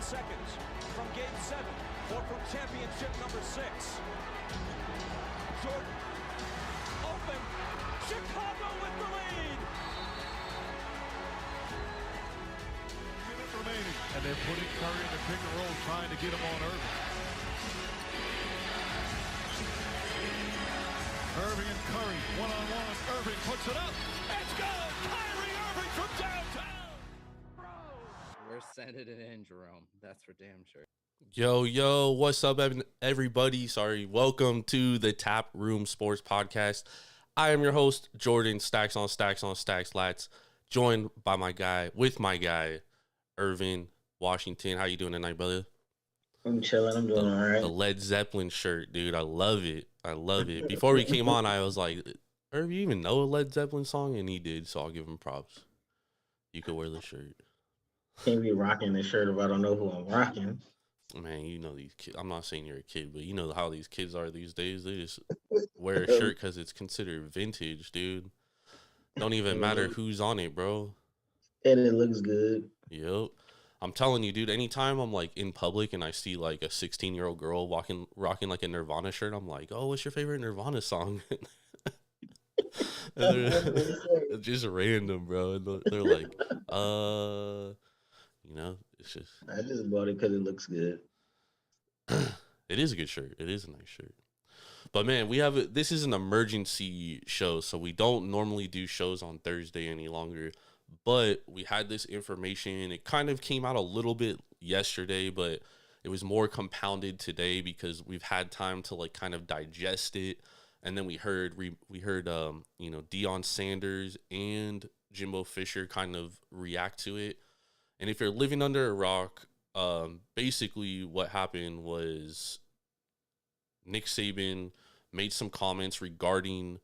seconds from Game 7 or from championship number 6. Jordan, open, Chicago with the lead. Minute remaining, and they're putting Curry in the pick and roll, trying to get him on Ervin. Ervin and Curry, one-on-one. Ervin puts it up. It's good! Kyrie Irving from downtown! We're sending it in, Jerome. That's for damn sure. Yo, what's up, everybody? Welcome to the Taproom Sports Podcast. I am your host, Jordan, Stacks on Stacks on Stacks Lats, joined by my guy, Ervin Washington. How you doing tonight, brother? I'm chilling. I'm doing all right. The Led Zeppelin shirt, dude. I love it. Before we came on, I was like, Irv, you even know a Led Zeppelin song? And he did, so I'll give him props. You could wear the shirt. Can't be rocking this shirt if I don't know who I'm rocking. Man, you know these kids. I'm not saying you're a kid, but you know how these kids are these days. They just wear a shirt because it's considered vintage, dude. Don't even matter who's on it, bro. And it looks good. Yep. I'm telling you, dude, anytime I'm like in public and I see like a 16-year-old girl rocking like a Nirvana shirt, I'm like, oh, what's your favorite Nirvana song? It's just random, bro. And they're like, it's just. I just bought it because it looks good. It is a good shirt. It is a nice shirt. But man, this is an emergency show, so we don't normally do shows on Thursday any longer. But we had this information. It kind of came out a little bit yesterday, but it was more compounded today because we've had time to like kind of digest it. And then we heard Deion Sanders and Jimbo Fisher kind of react to it. And if you're living under a rock, basically what happened was Nick Saban made some comments regarding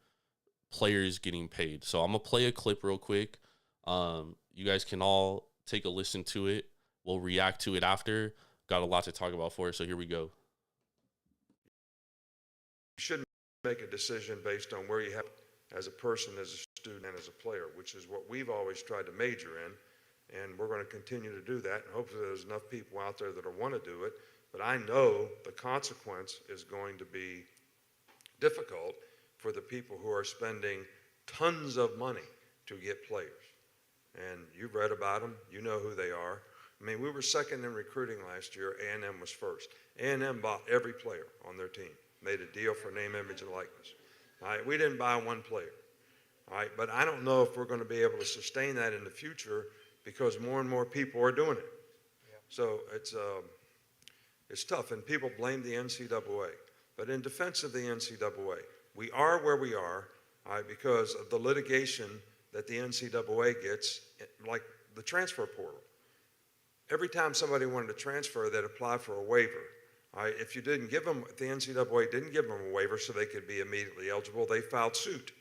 players getting paid. So I'm going to play a clip real quick. You guys can all take a listen to it. We'll react to it after. Got a lot to talk about for it, so here we go. You shouldn't make a decision based on where you have as a person, as a student, and as a player, which is what we've always tried to major in, and we're going to continue to do that, and hopefully there's enough people out there that want to do it, but I know the consequence is going to be difficult for the people who are spending tons of money to get players. And you've read about them. You know who they are. I mean, we were second in recruiting last year. A&M was first. A&M bought every player on their team, made a deal for name, image, and likeness. All right, we didn't buy one player. All right, but I don't know if we're going to be able to sustain that in the future because more and more people are doing it. Yeah. So it's tough, and people blame the NCAA. But in defense of the NCAA, we are where we are, all right, because of the litigation that the NCAA gets, like the transfer portal. Every time somebody wanted to transfer, they'd apply for a waiver. All right, if the NCAA didn't give them a waiver so they could be immediately eligible, they filed suit.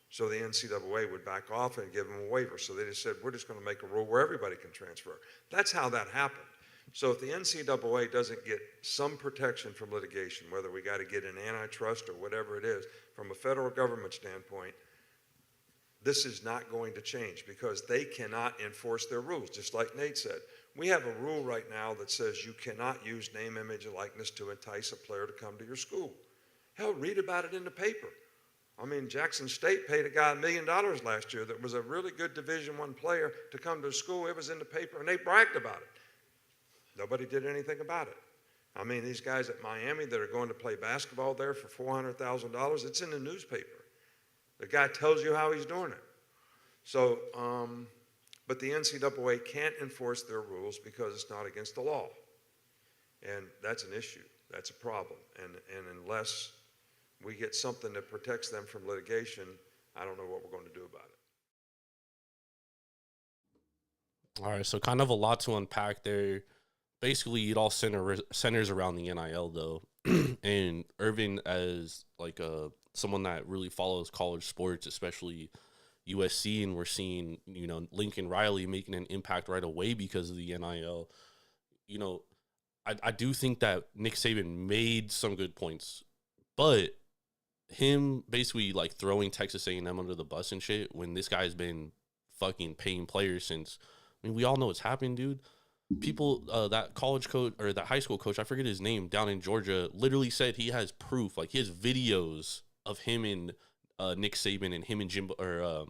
So the NCAA would back off and give them a waiver. So they just said, we're just going to make a rule where everybody can transfer. That's how that happened. So if the NCAA doesn't get some protection from litigation, whether we got to get an antitrust or whatever it is, from a federal government standpoint, this is not going to change because they cannot enforce their rules. Just like Nate said, we have a rule right now that says you cannot use name, image, and likeness to entice a player to come to your school. Hell, read about it in the paper. I mean, Jackson State paid a guy $1 million last year that was a really good Division I player to come to the school. It was in the paper, and they bragged about it. Nobody did anything about it. I mean, these guys at Miami that are going to play basketball there for $400,000, it's in the newspaper. The guy tells you how he's doing it. So, but the NCAA can't enforce their rules because it's not against the law. And that's an issue. That's a problem. And unless we get something that protects them from litigation, I don't know what we're going to do about it. All right, so kind of a lot to unpack there. Basically, it all centers around the NIL, though. And Ervin, as like someone that really follows college sports, especially USC, and we're seeing, Lincoln Riley making an impact right away because of the NIL. I do think that Nick Saban made some good points, but him basically like throwing Texas A&M under the bus and shit when this guy's been fucking paying players since, we all know what's happened, dude. people, that college coach or that high school coach, I forget his name, down in Georgia, literally said he has proof, like he has videos of him and Nick Saban and him and Jimbo, or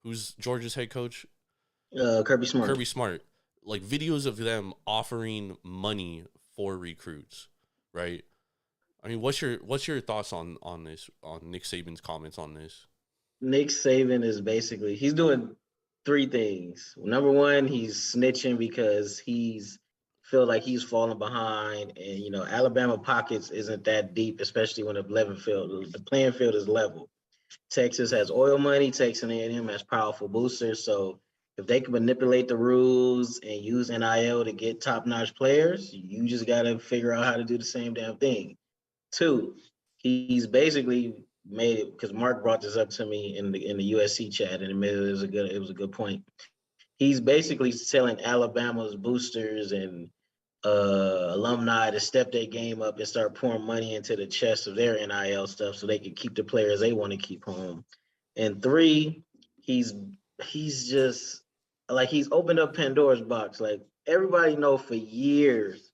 who's Georgia's head coach? Kirby Smart. Kirby Smart. Like videos of them offering money for recruits, right? I mean, what's your thoughts on this, on Nick Saban's comments on this? Nick Saban is basically he's doing three things. Number one, he's snitching because he's feel like he's falling behind, and Alabama pockets isn't that deep, especially when the playing field is level. Texas has oil money. Texas A&M has powerful boosters. So if they can manipulate the rules and use NIL to get top-notch players, you just got to figure out how to do the same damn thing. Two, he's basically made it because Mark brought this up to me in the USC chat, and admitted it was a good point. He's basically telling Alabama's boosters and alumni to step their game up and start pouring money into the chest of their NIL stuff so they can keep the players they want to keep home. And three, he's just like he's opened up Pandora's box. Like everybody know for years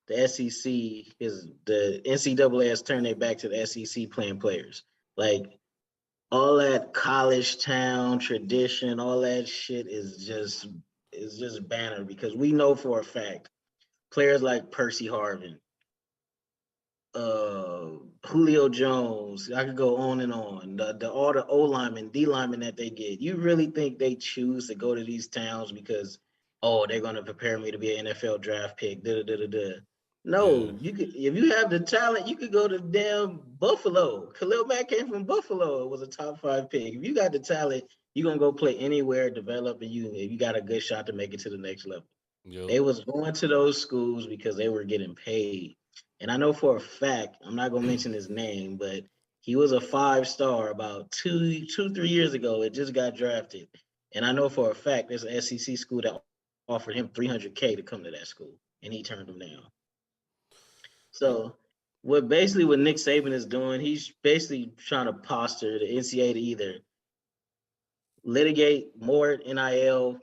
the SEC is the NCAA has turned their back to the SEC playing players. Like all that college town tradition, all that shit is just banner because we know for a fact players like Percy Harvin, Julio Jones, I could go on and on. All the O linemen, D linemen that they get. You really think they choose to go to these towns because they're gonna prepare me to be an NFL draft pick? No, Yeah. you could if you have the talent, you could go to damn Buffalo. Khalil Mack came from Buffalo. It was a top 5 pick. If you got the talent, you're gonna go play anywhere, develop, and you got a good shot to make it to the next level. Yep. They was going to those schools because they were getting paid. And I know for a fact, I'm not gonna mention his name, but he was a 5-star about 3 years ago. It just got drafted. And I know for a fact there's an SEC school that offered him $300K to come to that school, and he turned them down. So what Nick Saban is doing, he's basically trying to posture the NCAA to either litigate more NIL,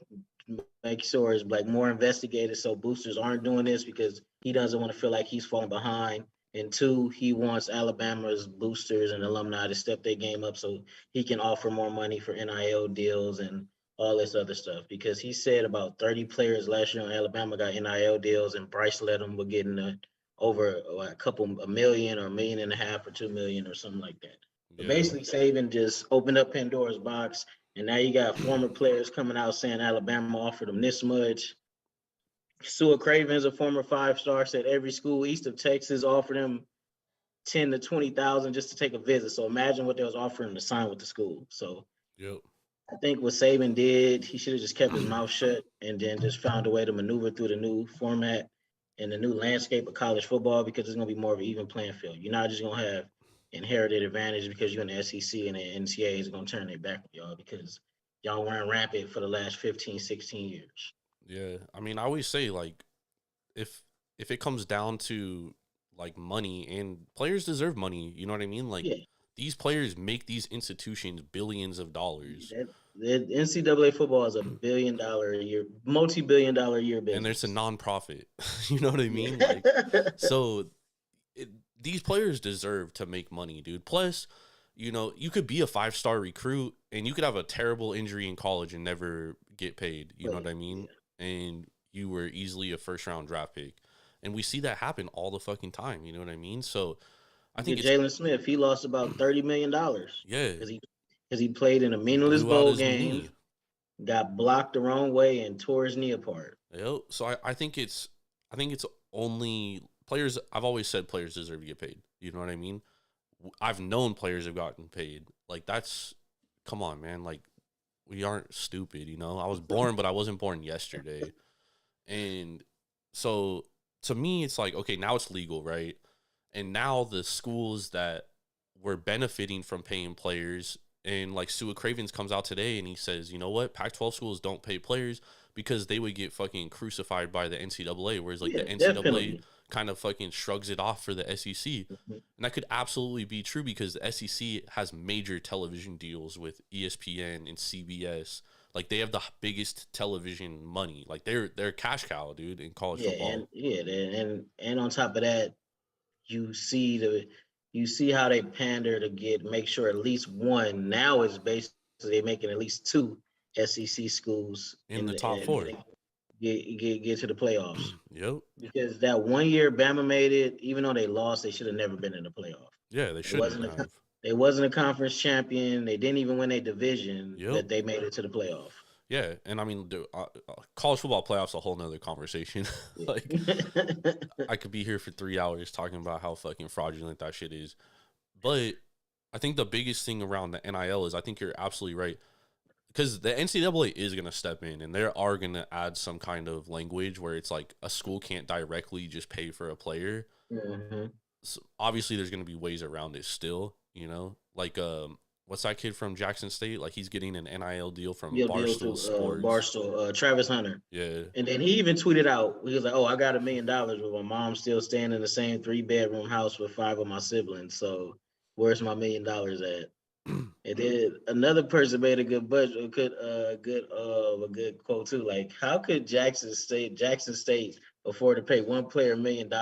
make sure it's like more investigated so boosters aren't doing this because he doesn't want to feel like he's falling behind. And two, he wants Alabama's boosters and alumni to step their game up so he can offer more money for NIL deals and all this other stuff. Because he said about 30 players last year in Alabama got NIL deals, and Bryce Ledham were getting over a million or $1.5 million or $2 million or something like that. But Yeah. basically, Saban just opened up Pandora's box, and now you got former players coming out saying Alabama offered them this much. Sua Craven's a former 5-star, said every school east of Texas offered him 10 to 20,000 just to take a visit. So imagine what they was offering to sign with the school. So Yep. I think what Saban did, he should have just kept his mouth shut and then just found a way to maneuver through the new format and the new landscape of college football, because it's going to be more of an even playing field. You're not just going to have inherited advantage because you're in the SEC and the NCAA is going to turn their back on y'all because y'all weren't rampant for the last 15, 16 years. Yeah. I mean, I always say, like, if it comes down to like money, and players deserve money, you know what I mean? Like, Yeah. these players make these institutions billions of dollars. The NCAA football is a $1 billion a year, multi-billion dollar a year business. And there's a nonprofit. You know what I mean? Like, so these players deserve to make money, dude. Plus, you could be a 5-star recruit and you could have a terrible injury in college and never get paid. You know what I mean? Yeah. And you were easily a 1st-round draft pick. And we see that happen all the fucking time. You know what I mean? So I think Jalen Smith, he lost about $30 million. Yeah. Because he played in a meaningless bowl game, got blocked the wrong way, and tore his knee apart. Yep. So I think it's only players. I've always said players deserve to get paid. You know what I mean? I've known players have gotten paid. Like, come on, man. Like, we aren't stupid, I was born, but I wasn't born yesterday. And so to me, it's like, okay, now it's legal, right? And now the schools that were benefiting from paying players, and like Sua Cravens comes out today and he says, you know what? Pac-12 schools don't pay players because they would get fucking crucified by the NCAA, whereas the NCAA definitely kind of fucking shrugs it off for the SEC. Mm-hmm. And that could absolutely be true because the SEC has major television deals with ESPN and CBS. Like they have the biggest television money. Like they're a cash cow, dude, in college football. And on top of that, you see how they pander to make sure at least one. Now it's basically they're making at least two SEC schools In the top four. Get to the playoffs. Yep. Because that 1 year Bama made it, even though they lost, they should have never been in the playoff. Yeah, they shouldn't have. They wasn't a conference champion. They didn't even win a division, Yep. but they made it to the playoff. Yeah, and I mean, college football playoffs a whole nother conversation. Like, I could be here for 3 hours talking about how fucking fraudulent that shit is. But I think the biggest thing around the NIL is I think you're absolutely right. Because the NCAA is going to step in, and they are going to add some kind of language where it's like a school can't directly just pay for a player. Mm-hmm. So obviously, there's going to be ways around it still, Like, what's that kid from Jackson State? Like, he's getting an NIL deal from Barstool Sports. Barstool, Travis Hunter. Yeah. And then he even tweeted out, he was like, I got $1 million, but my mom's still staying in the same 3-bedroom house with 5 of my siblings. So where's my $1 million at? And then another person made a good quote too. Like, how could Jackson State afford to pay one player $1 million?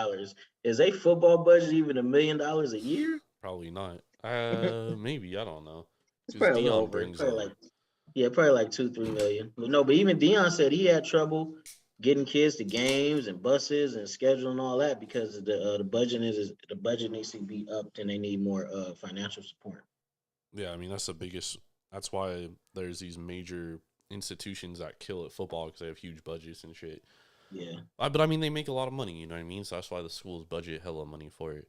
Is a football budget even $1 million a year? Probably not. Maybe, I don't know. It's probably Deion over. brings probably like 2-3 million. But no, but even Deion said he had trouble getting kids to games and buses and scheduling all that because the budget needs to be upped and they need more financial support. Yeah, I mean, that's why there's these major institutions that kill at football because they have huge budgets and shit. Yeah. But I mean, they make a lot of money, you know what I mean? So that's why the schools budget hella money for it.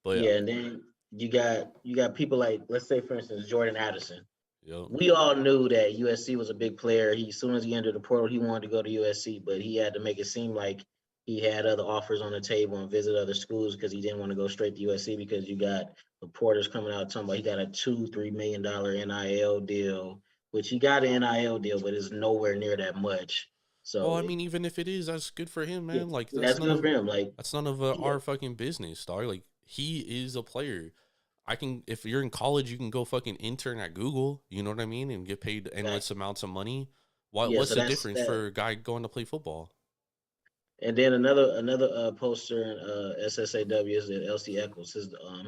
But yeah, and then you got people like, let's say for instance, Jordan Addison. Yep. We all knew that USC was a big player. As soon as he entered the portal, he wanted to go to USC, but he had to make it seem like he had other offers on the table and visit other schools because he didn't want to go straight to USC because you got reporters coming out talking about he got a $2-3 million NIL deal, which he got an NIL deal, but it's nowhere near that much. So, well, I mean, even if it is, that's good for him, man. Yeah, like that's good for him. Like, that's none of our fucking business, dog. Like, he is a player. If you're in college, you can go fucking intern at Google, you know what I mean, and get paid endless amounts of money. What's the difference for a guy going to play football? And then another poster in SSAW is that LC Eccles.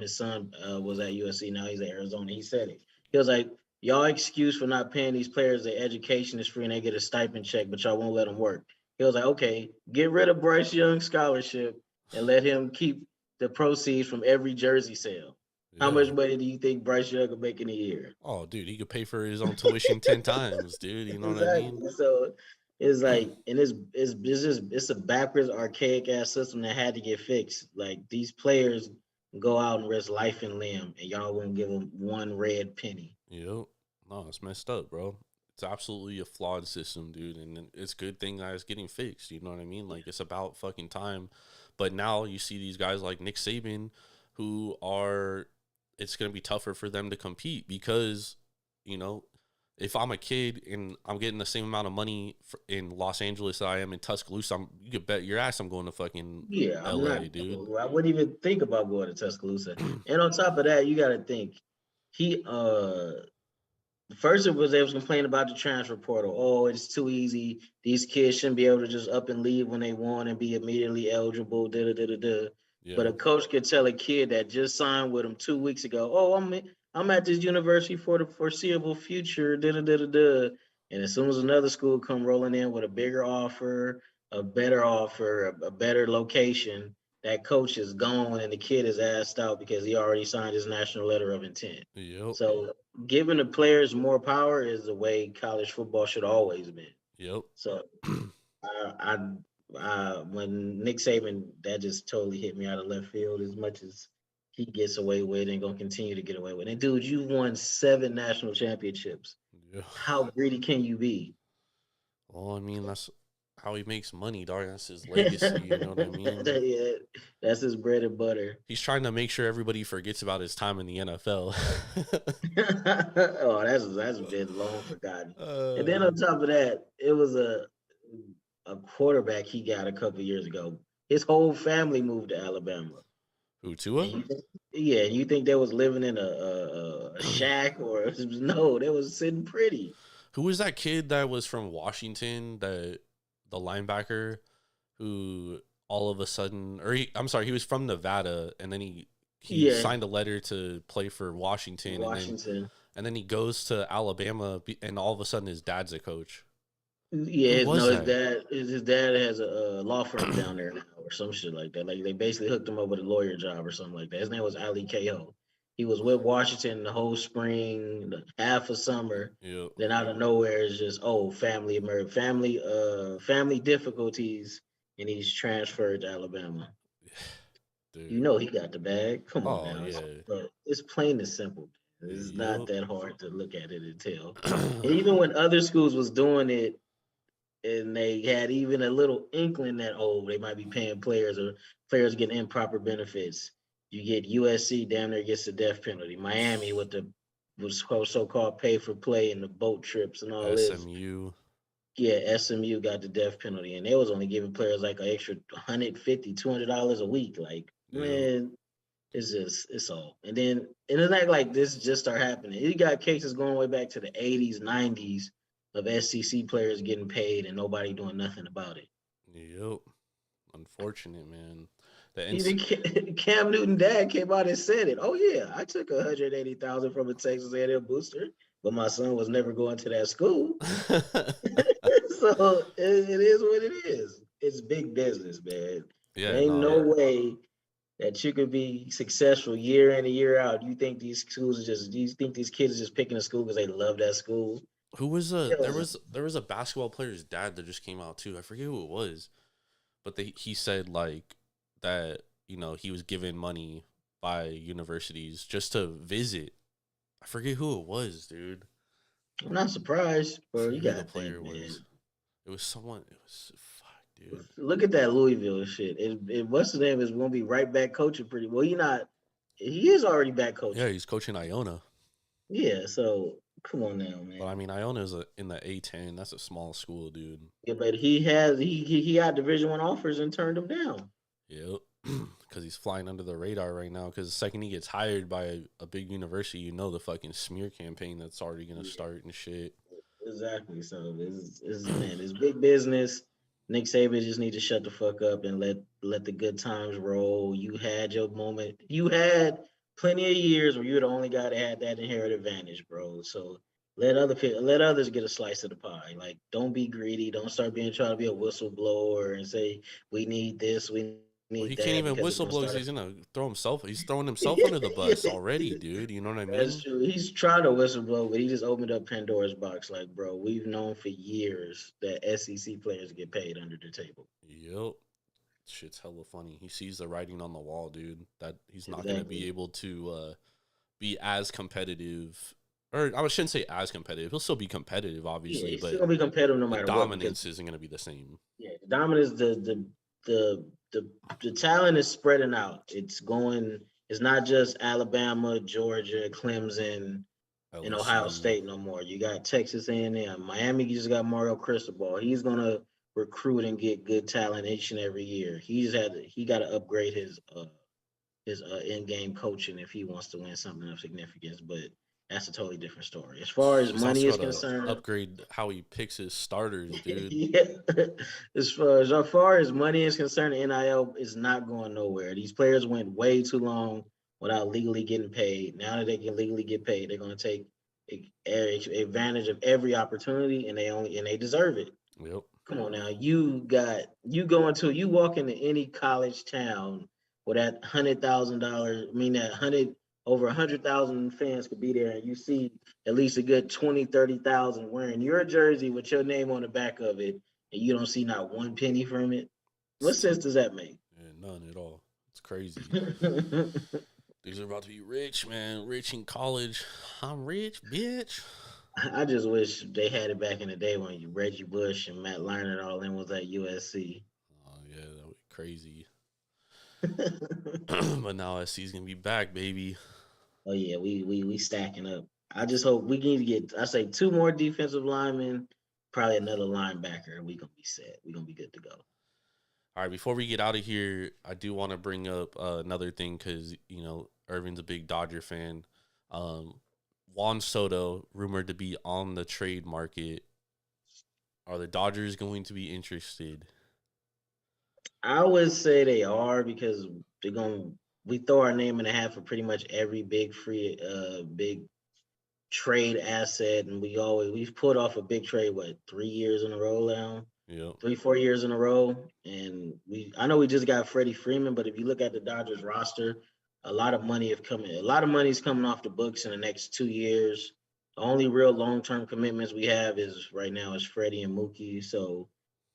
His son was at USC. Now he's at Arizona. He said it. He was like, y'all excuse for not paying these players their education is free and they get a stipend check, but y'all won't let them work. He was like, okay, get rid of Bryce Young's scholarship and let him keep the proceeds from every jersey sale. Yeah. How much money do you think Bryce Young could make in a year? Oh, dude, he could pay for his own tuition 10 times, dude. You know what I mean? So it's like, and it's a backwards, archaic ass system that had to get fixed. Like, these players go out and risk life and limb, and y'all won't give them one red penny. Yep. No, it's messed up, bro. It's absolutely a flawed system, dude, and it's a good thing that it's getting fixed. You know what I mean? Like, it's about fucking time. But now you see these guys like Nick Saban it's going to be tougher for them to compete because, if I'm a kid and I'm getting the same amount of money in Los Angeles that I am in Tuscaloosa, you could bet your ass I'm going to fucking LA, dude. I wouldn't even think about going to Tuscaloosa. And on top of that, you got to think, first it was they was complaining about the transfer portal. Oh, it's too easy. These kids shouldn't be able to just up and leave when they want and be immediately eligible. Yeah. But a coach could tell a kid that just signed with him 2 weeks ago, oh, I'm at this university for the foreseeable future. And as soon as another school come rolling in with a bigger offer, a better offer, a better location, that coach is gone and the kid is asked out because he already signed his national letter of intent. Yep. So giving the players more power is the way college football should always been. Yep. So when Nick Saban, that just totally hit me out of left field. As much as he gets away with and gonna continue to get away with. And dude, you won 7 national championships. Yeah. How greedy can you be? Well, I mean, that's how he makes money, dog. That's his legacy. You know what I mean? Yeah, that's his bread and butter. He's trying to make sure everybody forgets about his time in the NFL. Oh, that's been long forgotten. And then on top of that, it was a quarterback he got a couple of years ago. His whole family moved to Alabama. Who, Tua? Yeah, you think they was living in a shack or no? They was sitting pretty. Who was that kid that was from Washington, the linebacker, who all of a sudden, he was from Nevada, and then he signed a letter to play for Washington, and then he goes to Alabama, and all of a sudden his dad's a coach. Yeah, Who was his dad has a law firm down there now, or some shit like that. Like they basically hooked him up with a lawyer job or something like that. His name was Ali Ko. He was with Washington the whole spring, half of summer. Yep. Then out of nowhere, it's just family difficulties, and he's transferred to Alabama. Dude. You know he got the bag. Come on now. Yeah. But it's plain and simple. It's not that hard to look at it and tell. And even when other schools was doing it, and they had even a little inkling that they might be paying players or players getting improper benefits. You get USC damn near gets the death penalty. Miami with the so-called pay for play and the boat trips and all SMU. this. Yeah, SMU got the death penalty, and they was only giving players like an extra $150, $200 a week. Like, man, it's all. And it's not like this just start happening. You got cases going way back to the 80s, 90s of SEC players getting paid and nobody doing nothing about it. Yep. Unfortunate, man. Even Cam Newton dad came out and said it. Oh yeah, I took $180,000 from a Texas A&M booster, but my son was never going to that school. So it is what it is. It's big business, man. Yeah, there ain't no way that you could be successful year in and year out. You think these kids are just picking a school because they love that school? Who was there was a basketball player's dad that just came out too. I forget who it was, but he said like that, you know, he was given money by universities just to visit. I forget who it was, dude. I'm not surprised, bro. You got the player was. It was someone. It was fuck, dude. Look at that Louisville shit. What's his name is going to be right back coaching pretty well. He is already back coaching. Yeah, he's coaching Iona. Yeah, so come on now, man. But I mean, Iona is in the A10. That's a small school, dude. Yeah, but he got Division I offers and turned them down. Yep, because he's flying under the radar right now. Because the second he gets hired by a big university, you know the fucking smear campaign that's already gonna start and shit. Exactly. So it's big business. Nick Saban just need to shut the fuck up and let the good times roll. You had your moment. You had plenty of years where you're the only guy that had that inherent advantage, bro. So let others get a slice of the pie. Like, don't be greedy. Don't start trying to be a whistleblower and say we need this, we need he that. can't even whistleblow. He's gonna throw himself. He's throwing himself under the bus already, dude. You know what I mean? That's true. He's trying to whistleblow, but he just opened up Pandora's box. Like, bro, we've known for years that SEC players get paid under the table. Yep. Shit's hella funny. He sees the writing on the wall, dude. That he's not going to be able to be as competitive. Or I shouldn't say as competitive. He'll still be competitive, obviously. He's but still going to be competitive no matter what. what. Dominance isn't going to be the same. Yeah, the dominance, the talent is spreading out. It's not just Alabama, Georgia, Clemson, and Ohio State no more. You got Texas A&M. Miami just got Mario Cristobal. He's going to recruit and get good talent each and every year. He got to upgrade his in-game coaching if he wants to win something of significance, but that's a totally different story. As far as money is concerned, upgrade how he picks his starters, dude. Yeah. As far as money is concerned, NIL is not going nowhere. These players went way too long without legally getting paid. Now that they can legally get paid, they're going to take advantage of every opportunity, and they deserve it. Yep. Come on now, you walk into any college town where that over 100,000 fans could be there, and you see at least a good 20, 30,000 wearing your jersey with your name on the back of it, and you don't see not one penny from it. What sense does that make? Yeah, none at all. It's crazy. These are about to be rich, man. Rich in college. I'm rich, bitch. I just wish they had it back in the day when Reggie Bush and Matt Leinart all in was at USC. Oh, yeah, that would be crazy. But now SC's going to be back, baby. Oh, yeah, we stacking up. I just hope we can get, I say, 2 more defensive linemen, probably another linebacker, and we're going to be set. We're going to be good to go. All right, before we get out of here, I do want to bring up another thing because, you know, Ervin's a big Dodger fan. Juan Soto rumored to be on the trade market. Are the Dodgers going to be interested? I would say they are because we throw our name in the hat for pretty much every big trade asset, and we've pulled off a big trade 3 years in a row now, Yep. 3-4 years in a row, and I know we just got Freddie Freeman, but if you look at the Dodgers roster, a lot of money is coming off the books in the next 2 years. The only real long-term commitments we have is right now is Freddie and Mookie. So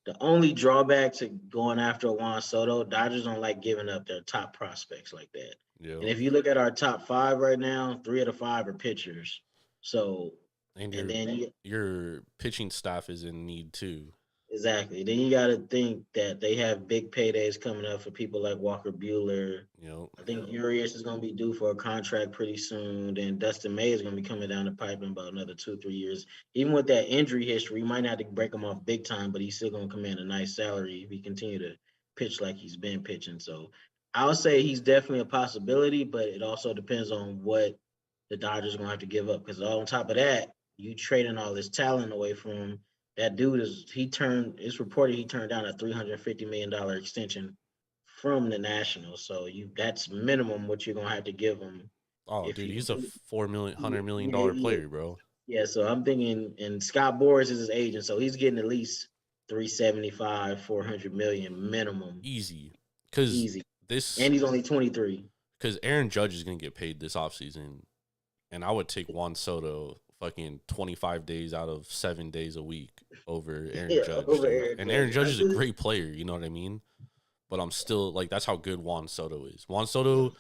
the only drawback to going after Juan Soto, Dodgers don't like giving up their top prospects like that. Yep. And if you look at our top 5 right now, 3 of the 5 are pitchers. So, And and then your pitching staff is in need too. exactly. Then you got to think that they have big paydays coming up for people like Walker Buehler. Yep. I think Urias is going to be due for a contract pretty soon. Then Dustin May is going to be coming down the pipe in about another 2-3 years. Even with that injury history, you might not have to break him off big time, but he's still going to command a nice salary if he continue to pitch like he's been pitching. So I'll say he's definitely a possibility, but it also depends on what the Dodgers are going to have to give up. Because on top of that, you trading all this talent away from him. That dude it's reported he turned down a $350 million extension from the Nationals. So that's minimum what you're gonna have to give him. Oh, If dude, you he's a $100 million yeah, player, bro. yeah, so I'm thinking, and Scott Boras is his agent, so he's getting at least 375, 400 million minimum. Easy. Because Easy. And he's only 23. Because Aaron Judge is gonna get paid this offseason, and I would take Juan Soto fucking 25 days out of 7 days a week over Aaron Judge. Over Aaron Judge is a great player, you know what I mean? But I'm still like, that's how good Juan Soto is. Juan Soto,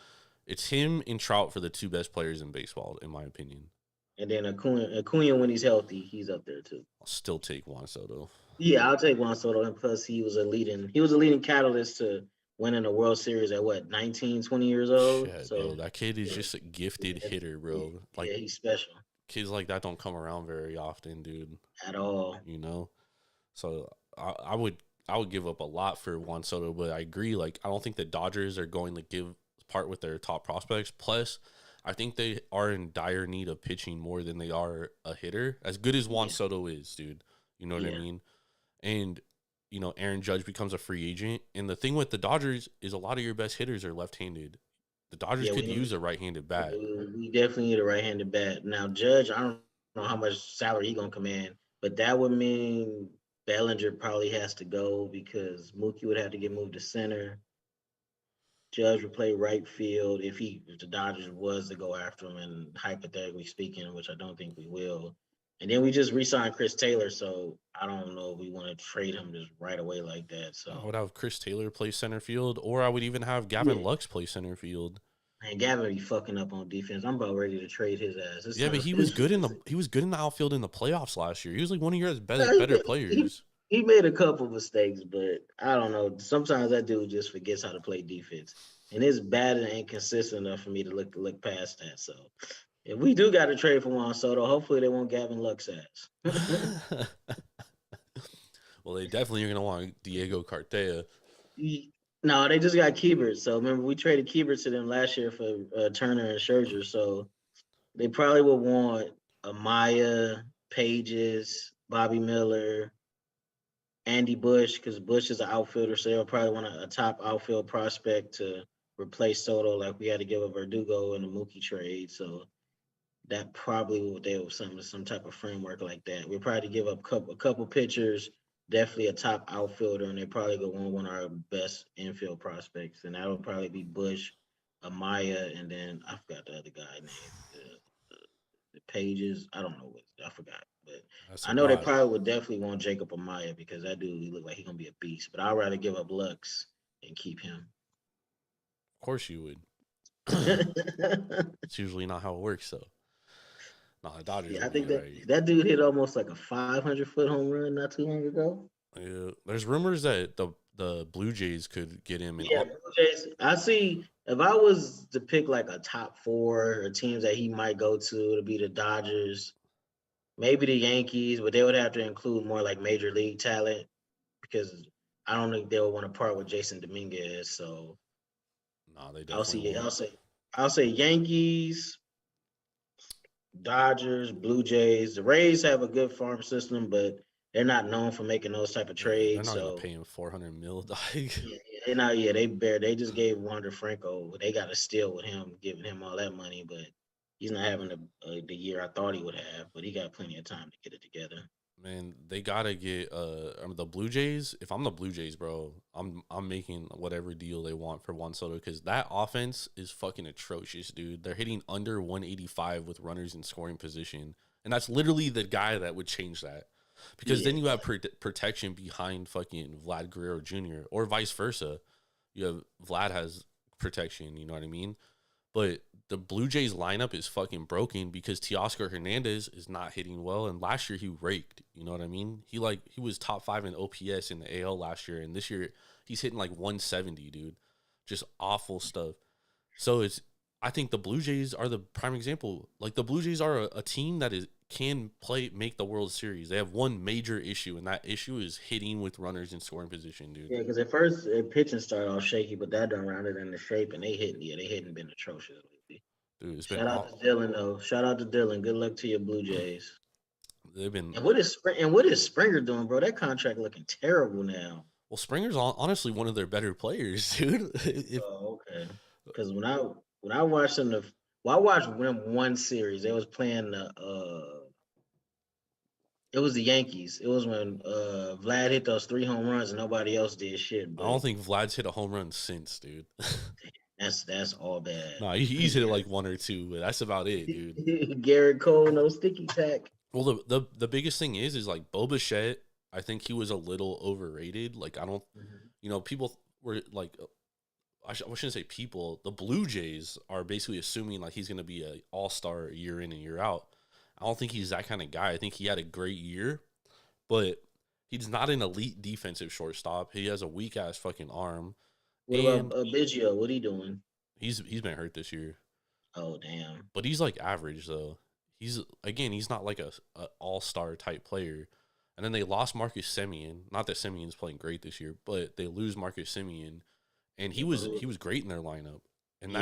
it's him and Trout for the 2 best players in baseball, in my opinion. And then Acuna when he's healthy, he's up there too. I'll still take Juan Soto. Yeah, I'll take Juan Soto, and plus he was a leading catalyst to winning a World Series at 19, 20 years old. Yeah, so bro, that kid is just a gifted hitter, bro. Like, yeah, he's special. Kids like that don't come around very often, dude. At all. You know? So I would give up a lot for Juan Soto, but I agree. Like, I don't think the Dodgers are going to part with their top prospects. Plus, I think they are in dire need of pitching more than they are a hitter. As good as Juan Soto is, dude. You know what I mean? And, you know, Aaron Judge becomes a free agent. And the thing with the Dodgers is a lot of your best hitters are left-handed. The Dodgers could use a right-handed bat. We definitely need a right-handed bat. Now, Judge, I don't know how much salary he's going to command, but that would mean Bellinger probably has to go because Mookie would have to get moved to center. Judge would play right field if the Dodgers was to go after him, and hypothetically speaking, which I don't think we will. And then we just re-signed Chris Taylor, so I don't know if we want to trade him just right away like that. So I would have Chris Taylor play center field, or I would even have Gavin Lux play center field. Man, Gavin be fucking up on defense. I'm about ready to trade his ass. But he was good in the outfield in the playoffs last year. He was like one of your better players. He made a couple mistakes, but I don't know. Sometimes that dude just forgets how to play defense, and his batting ain't consistent enough for me to look past that. So, if we do got to trade for Juan Soto, hopefully they won't Gavin Lux ass. Well, they definitely are gonna want Diego Cartaya. No, they just got Kiebert. So remember, we traded Kiebert to them last year for Turner and Scherzer. So they probably would want Amaya, Pages, Bobby Miller, Andy Bush, because Bush is an outfielder, so they'll probably want a top outfield prospect to replace Soto, like we had to give up Verdugo in the Mookie trade. So that probably will they will some type of framework like that. We'll probably give up a couple pitchers, definitely a top outfielder, and they probably go on one of our best infield prospects, and that would probably be Bush, Amaya, and then I forgot the other guy name, the Pages. I don't know what I forgot. But I know they probably would definitely want Jacob Amaya because that dude he look like he's gonna be a beast. But I'd rather give up Lux and keep him. Of course you would. It's usually not how it works, though. No, the Dodgers. Yeah, I think that dude hit almost like a 500-foot home run not too long ago. Yeah, there's rumors that the Blue Jays could get him. Yeah, Blue Jays. I see. If I was to pick like a top 4 or teams that he might go to be the Dodgers. Maybe the Yankees, but they would have to include more like major league talent because I don't think they would want to part with Jason Dominguez. So, no, they definitely. I'll say Yankees, Dodgers, Blue Jays. The Rays have a good farm system, but they're not known for making those type of Yeah, they're trades. not gonna So pay him 400 mil, dog. yeah, they not. Yeah, they just gave Wander Franco. They got a steal with him, giving him all that money, but he's not having the year I thought he would have. But he got plenty of time to get it together. Man, they gotta get the Blue Jays. If I'm the Blue Jays, bro, I'm making whatever deal they want for Juan Soto because that offense is fucking atrocious, dude. They're hitting under 185 with runners in scoring position, and that's literally the guy that would change that. Because then you have protection behind fucking Vlad Guerrero Jr. or vice versa. You have Vlad has protection, you know what I mean? But the Blue Jays lineup is fucking broken because Teoscar Hernandez is not hitting well, and last year he raked. You know what I mean? He was top 5 in OPS in the AL last year, and this year he's hitting like 170, dude. Just awful stuff. So I think the Blue Jays are the prime example. Like the Blue Jays are a team that can make the World Series. They have one major issue, and that issue is hitting with runners in scoring position, dude. Yeah, because at first pitching started off shaky, but that done rounded into shape, and they hadn't been atrocious lately. Dude, it's Shout out to Dylan though. Shout out to Dylan. Good luck to your Blue Jays. They've been. And what is Springer doing, bro? That contract looking terrible now. Well, Springer's honestly one of their better players, dude. Oh, okay. Because when I watched them, I watched them one series. They was playing it was the Yankees. It was when Vlad hit those 3 home runs and nobody else did shit. I don't think Vlad's hit a home run since, dude. That's all bad. Nah, he's hit like 1 or 2, but that's about it, dude. Garrett Cole, no sticky tack. Well, the biggest thing is like Bo Bichette. I think he was a little overrated. Like I don't, people were like, I shouldn't say people. The Blue Jays are basically assuming like he's going to be an all-star year in and year out. I don't think he's that kind of guy. I think he had a great year, but he's not an elite defensive shortstop. He has a weak ass fucking arm. What about Biggio? What he doing? He's been hurt this year. Oh damn! But he's like average though. He's not like a all-star type player. And then they lost Marcus Semien. Not that Semien's playing great this year, but they lose Marcus Semien, and he was great in their lineup. And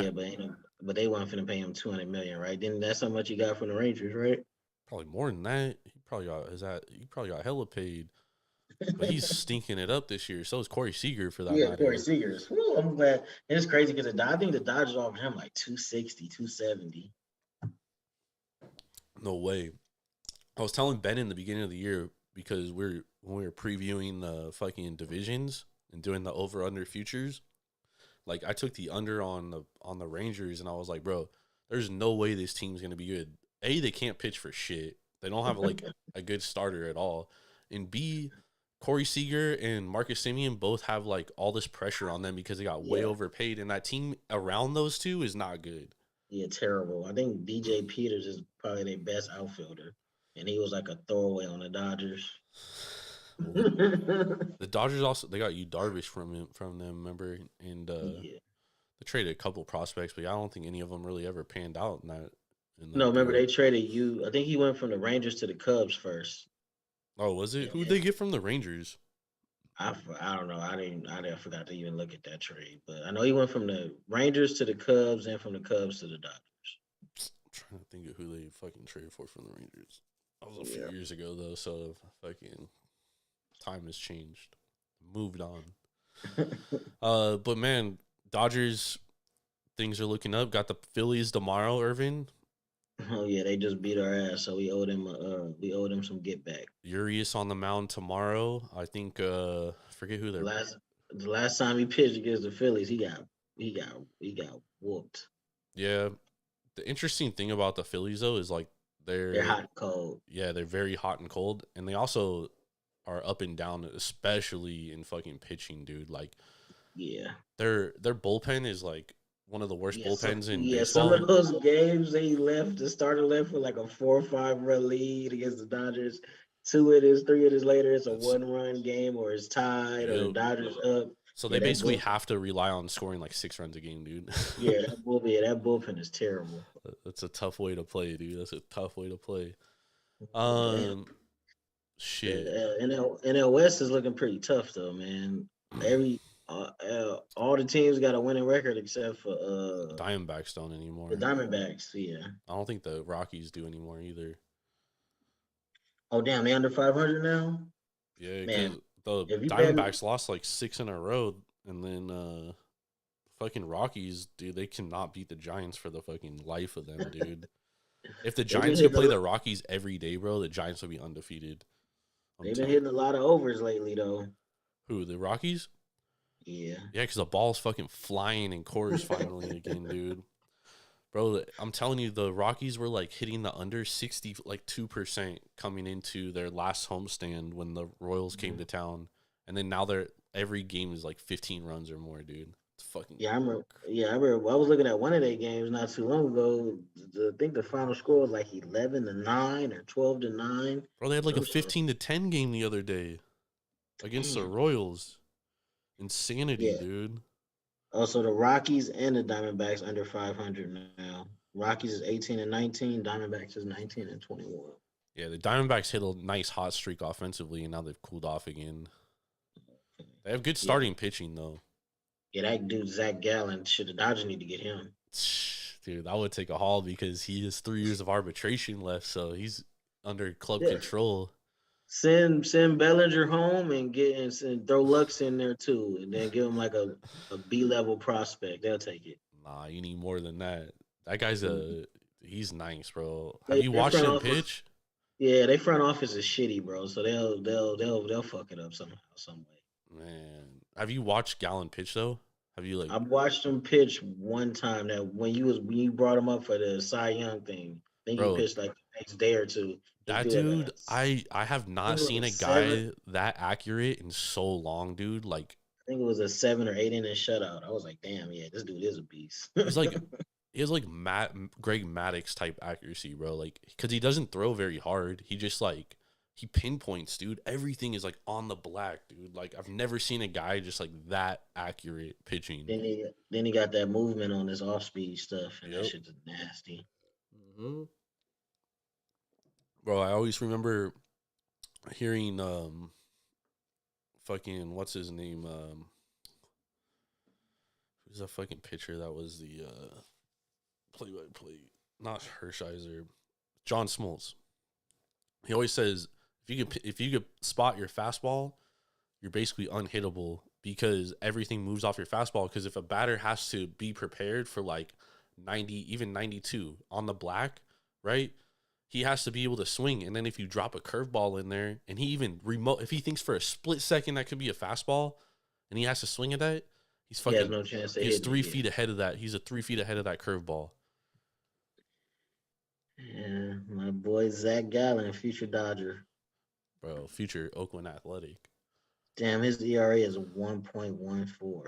but they weren't finna pay him $200 million, right? Then that's how much he got from the Rangers, right? Probably more than that. He probably got hella paid. But he's stinking it up this year. So is Corey Seager for that matter. Corey Seager. I'm glad. And it's crazy because I think the Dodgers offered him like 260, 270. No way. I was telling Ben in the beginning of the year because when we were previewing the fucking divisions and doing the over-under futures, like I took the under on the Rangers, and I was like, bro, there's no way this team's gonna be good. A, they can't pitch for shit. They don't have like a good starter at all. And B, Corey Seager and Marcus Semien both have like all this pressure on them because they got way overpaid, and that team around those two is not good. Yeah, terrible. I think DJ Peters is probably their best outfielder, and he was like a throwaway on the Dodgers. The Dodgers also, they got Yu Darvish from them, remember? And they traded a couple prospects, but I don't think any of them really ever panned out in that. Remember they traded you. I think he went from the Rangers to the Cubs first. Oh, was it? Who'd they get from the Rangers? I don't know. I forgot to even look at that trade, but I know he went from the Rangers to the Cubs and from the Cubs to the Dodgers. I'm trying to think of who they fucking traded for from the Rangers. That was a few years ago though, so fucking time has changed. Moved on. But man, Dodgers, things are looking up. Got the Phillies tomorrow, Ervin. Oh yeah, they just beat our ass, so we owed him some get back. Urias on the mound tomorrow. I think forget who they're the last time he pitched against the Phillies, he got whooped. Yeah. The interesting thing about the Phillies though is like they're hot and cold. Yeah, they're very hot and cold, and they also are up and down, especially in fucking pitching, dude. Like, yeah, their bullpen is like one of the worst bullpens in baseball. Some of those games the starter left with like a 4 or 5 run lead against the Dodgers. 3 of his later, it's a 1-run game, or it's tied, or the Dodgers up. So they basically have to rely on scoring like 6 runs a game, dude. That bullpen is terrible. That's a tough way to play, dude. That's a tough way to play. Shit. NL West is looking pretty tough though, man. All the teams got a winning record except for Diamondbacks don't anymore. the Diamondbacks. Yeah. I don't think the Rockies do anymore either. Oh damn, they under 500 now. Yeah, Man, because the if you Diamondbacks lost like 6 in a row, and then fucking Rockies, dude, they cannot beat the Giants for the fucking life of them, dude. If the Giants could play the Rockies every day, bro, the Giants would be undefeated. They've been hitting a lot of overs lately, though. Who, the Rockies? Yeah. Yeah, because the ball's fucking flying in Coors finally again, dude. Bro, I'm telling you, the Rockies were like hitting the under 2% coming into their last homestand when the Royals came to town, and then now every game is like 15 runs or more, dude. It's fucking I remember. I was looking at one of their games not too long ago. I think the final score was like 11-9 or 12-9. Bro, they had like a 15-10 game the other day against the Royals. Insanity, dude. Oh, so the Rockies and the Diamondbacks under 500 now. Rockies is 18-19. Diamondbacks is 19-21. Yeah, the Diamondbacks hit a nice hot streak offensively, and now they've cooled off again. They have good starting pitching, though. Yeah, that dude Zach Gallen, the Dodgers need to get him. Dude, that would take a haul because he has 3 years of arbitration left, so he's under club control. Send Bellinger home and throw Lux in there too, and then give him like a B-level prospect. They'll take it. Nah, you need more than that. That guy's he's nice, bro. Have you watched him pitch? Yeah, they front office is shitty, bro. So they'll fuck it up somehow, some way. Man, have you watched Gallen pitch though? Have you I've watched him pitch one time. That when you brought him up for the Cy Young thing, I think he pitched like the next day or two. That dude, I have not seen a guy that accurate in so long, dude. Like, I think it was a 7 or 8 inning shutout. I was like, damn, yeah, this dude is a beast. He's like, he has like Greg Maddux type accuracy, bro. Like, because he doesn't throw very hard. He just like he pinpoints, dude. Everything is like on the black, dude. Like, I've never seen a guy just like that accurate pitching. Then he got that movement on his off speed stuff, and that shit's nasty. Mm-hmm. Bro, I always remember hearing fucking what's his name? Who's that fucking pitcher that was the play-by-play? Not Hershiser, John Smoltz. He always says if you could spot your fastball, you're basically unhittable because everything moves off your fastball. Because if a batter has to be prepared for like 90, even 92 on the black, right? He has to be able to swing, and then if you drop a curveball in there, and he even if he thinks for a split second that could be a fastball, and he has to swing at that, he's fucking. He has no chance to hit. He's 3 feet ahead of that. He's 3 feet ahead of that curveball. Yeah, my boy Zach Gallen, future Dodger. Bro, future Oakland Athletic. Damn, his ERA is 1.14.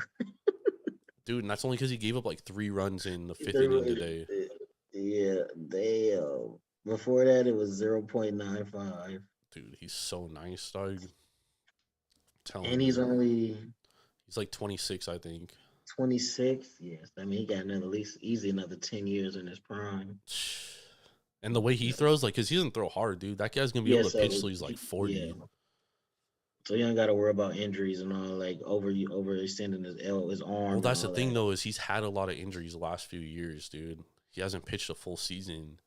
Dude, and that's only because he gave up like 3 runs in the 5th inning today. Yeah, before that, it was 0.95. Dude, he's so nice, dog. And he's like 26, I think. 26? Yes. I mean, he got another 10 years in his prime. And the way he throws, like, because he doesn't throw hard, dude. That guy's going to be able to pitch till he's like 40. Yeah. So you don't got to worry about injuries and all, like, overextending his arm. Well, that's the thing, though, is he's had a lot of injuries the last few years, dude. He hasn't pitched a full season.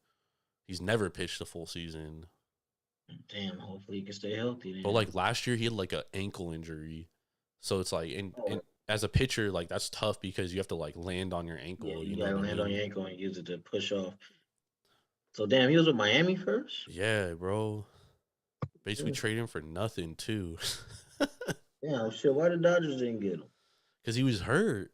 He's never pitched a full season. Damn, hopefully he can stay healthy then. But like last year, he had like an ankle injury. So it's like, and as a pitcher, like that's tough because you have to like land on your ankle. Yeah, you gotta land on your ankle and use it to push off. So damn, he was with Miami first? Yeah, bro. Basically trade him for nothing too. Yeah, shit. Why the Dodgers didn't get him? Because he was hurt.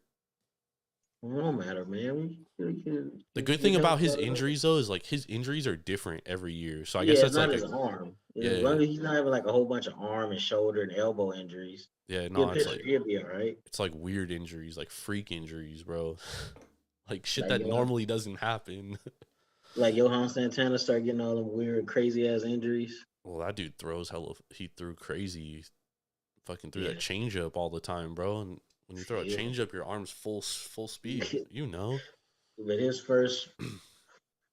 Well, it don't matter, man. The good thing about his injuries, though, is like his injuries are different every year. So I guess that's not like his arm. As long as he's not having like a whole bunch of arm and shoulder and elbow injuries. Yeah, no, it's like he'll be all right. It's like weird injuries, like freak injuries, bro. Like shit that normally doesn't happen. Like Johan Santana start getting all them weird, crazy ass injuries. Well, that dude throws he threw crazy, fucking threw that changeup all the time, bro. And when you throw a changeup, your arm's full speed. You know. But his first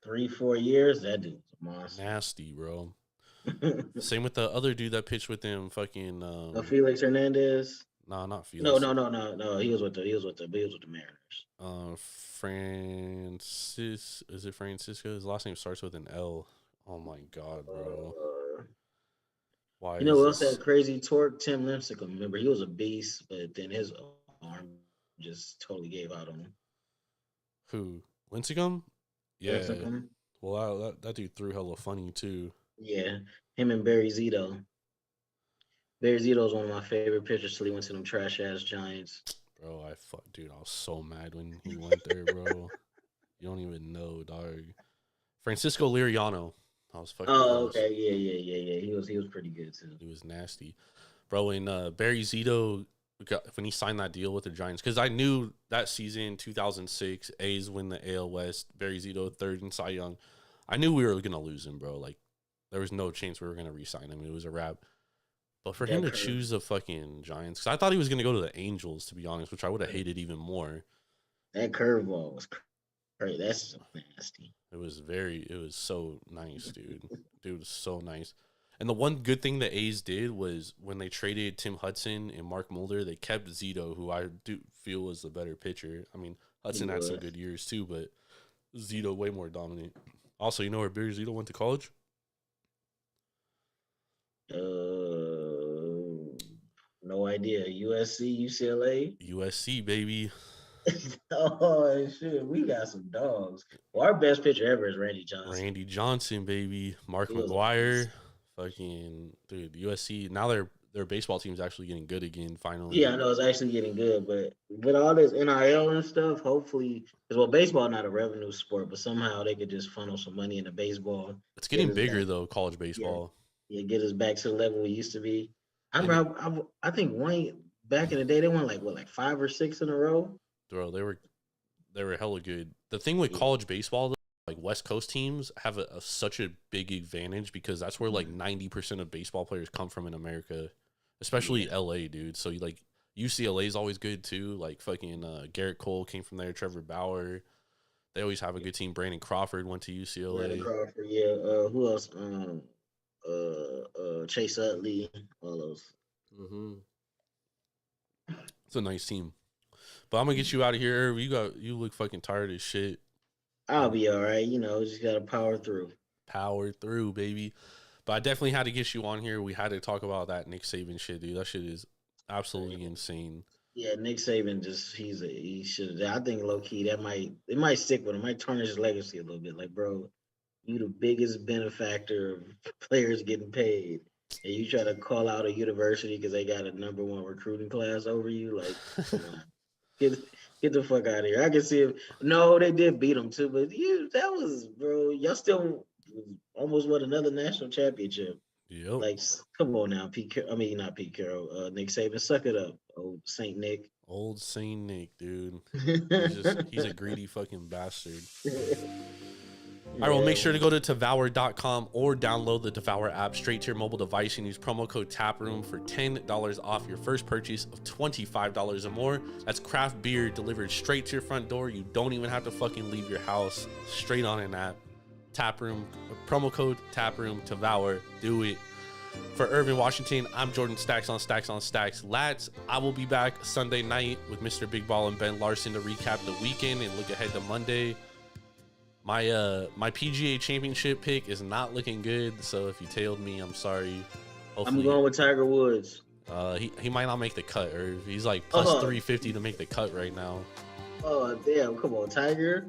3-4 years, that dude's a monster. Nasty, bro. Same with the other dude that pitched with him, fucking. Felix Hernandez. Nah, not Fields. No. He was with the Mariners. Is it Francisco? His last name starts with an L. Oh my god, bro. Why You know is who else this? had crazy torque? Tim Lincecum. Remember, he was a beast, but then his arm just totally gave out on him. Who? Lincecum? Yeah. Lincecum? Well, that dude threw hella funny too. Yeah, him and Barry Zito. Barry Zito is one of my favorite pitchers till he went to them trash ass Giants. Bro, I was so mad when he went there, bro. You don't even know, dog. Francisco Liriano. I was fucking close. Okay, yeah. He was pretty good too. He was nasty, bro. And Barry Zito when he signed that deal with the Giants, because I knew that season 2006 A's win the AL West. Barry Zito third in Cy Young. I knew we were gonna lose him, bro. Like there was no chance we were gonna re-sign him. It was a wrap. But for him to choose the fucking Giants, because I thought he was gonna go to the Angels, to be honest, which I would have hated even more. That curveball was crazy. That's nasty. It was so nice, dude. Dude was so nice. And the one good thing the A's did was when they traded Tim Hudson and Mark Mulder, they kept Zito, who I do feel was the better pitcher. I mean, Hudson had some good years too, but Zito way more dominant. Also, you know where Barry Zito went to college? No idea. USC, UCLA? USC, baby. Oh, shit. We got some dogs. Well, our best pitcher ever is Randy Johnson. Randy Johnson, baby. Mark McGuire. Fucking, dude, USC. Now their baseball team's actually getting good again, finally. Yeah, I know it's actually getting good, but with all this NIL and stuff, hopefully, because baseball not a revenue sport, but somehow they could just funnel some money into baseball. It's getting bigger, though, college baseball. Yeah, get us back to the level we used to be. I remember, I think back in the day, they won like 5 or 6 in a row. Bro, they were hella good. The thing with college baseball, though, like West Coast teams have such a big advantage because that's where like 90% of baseball players come from in America, especially LA, dude. So like UCLA is always good too. Like fucking Garrett Cole came from there. Trevor Bauer. They always have a good team. Brandon Crawford went to UCLA. Brandon Crawford, yeah. Who else? Chase Utley, all those. Mm-hmm. It's a nice team. But I'm gonna get you out of here, Irv. You look fucking tired as shit. I'll be all right. Just gotta power through. Power through, baby. But I definitely had to get you on here. We had to talk about that Nick Saban shit, dude. That shit is absolutely insane. Yeah, Nick Saban he should. I think low key it might stick with him. Might tarnish his legacy a little bit. Like, bro, you the biggest benefactor of players getting paid, and you try to call out a university because they got a #1 recruiting class over you. Like, come on. Get the fuck out of here. I can see it. No, they did beat them too, but that was, bro, y'all still almost won another national championship. Yep. Like, come on now, not Pete Carroll. Nick Saban, suck it up, old Saint Nick. Old Saint Nick, dude. He's a greedy fucking bastard. All right, well, make sure to go to Devour.com or download the Devour app straight to your mobile device and use promo code Taproom for $10 off your first purchase of $25 or more. That's craft beer delivered straight to your front door. You don't even have to fucking leave your house. Straight on an app. Taproom, promo code Taproom, Devour. Do it. For Ervin Washington, I'm Jordan Stacks on Stacks on Stacks. Lads, I will be back Sunday night with Mr. Big Ball and Ben Larson to recap the weekend and look ahead to Monday. My PGA Championship pick is not looking good, so if you tailed me, I'm sorry. Hopefully, I'm going with Tiger Woods. He might not make the cut, or he's like plus 350 to make the cut right now. Oh damn! Come on, Tiger.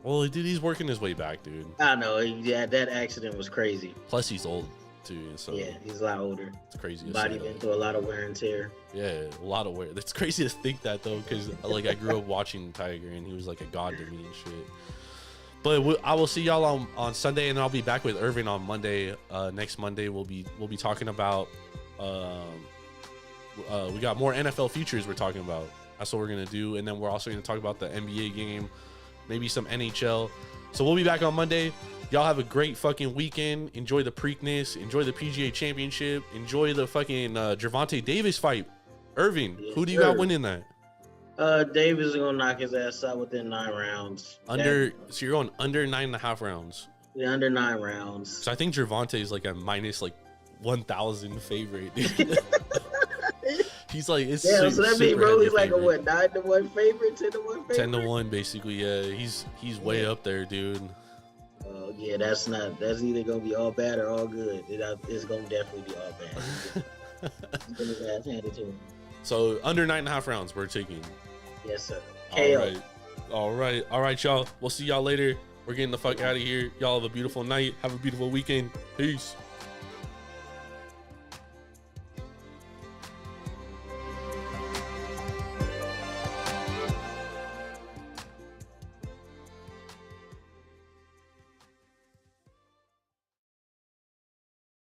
Well, dude, he's working his way back, dude. I know. Yeah, that accident was crazy. Plus, he's old too, so yeah, he's a lot older. It's crazy. Body been through a lot of wear and tear. Yeah, a lot of wear. It's crazy to think that though, because like I grew up watching Tiger, and he was like a god to me and shit. But I will see y'all on Sunday, and I'll be back with Ervin on Monday. Next Monday, we'll be talking about. We got more NFL futures we're talking about. That's what we're gonna do, and then we're also gonna talk about the NBA game, maybe some NHL. So we'll be back on Monday. Y'all have a great fucking weekend. Enjoy the Preakness. Enjoy the PGA Championship. Enjoy the fucking Gervonta Davis fight. Ervin, who do you got winning that? Davis is gonna knock his ass out within 9 rounds. So you're going under 9.5 rounds. Yeah, under 9 rounds. So I think Gervonta is like a minus 1,000 favorite. He's like, it's Yeah, so that means super Broly's heavy like a favorite. what, 9-1 favorite, 10-1 favorite? 10-1, basically. Yeah, he's way up there, dude. Oh yeah, that's either gonna be all bad or all good. It's gonna definitely be all bad. He's gonna his ass handed to him. So under 9.5 rounds, we're taking. Yes, sir. All KO. right, all right, y'all. We'll see y'all later. We're getting the fuck out of here. Y'all have a beautiful night. Have a beautiful weekend. Peace.